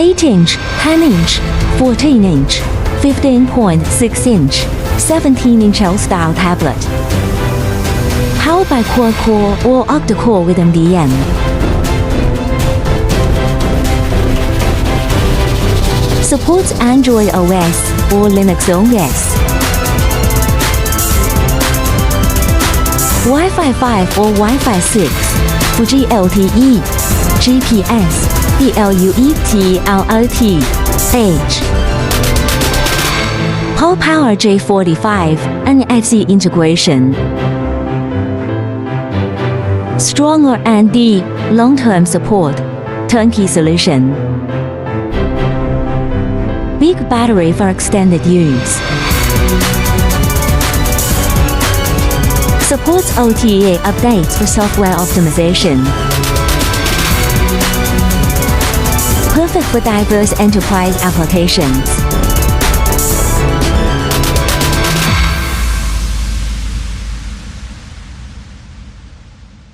8-inch, 10-inch, 14-inch, 15.6-inch, 17-inch L-style tablet. Powered by quad-core or octa-core with OEM. Supports Android OS or Linux OS. Wi-Fi 5 or Wi-Fi 6, Fuji LTE, GPS, BLUETTH, Whole Power J45 and NFC integration. Stronger and long-term support, turnkey solution. Big battery for extended use. Supports OTA updates for software optimization. Perfect for diverse enterprise applications.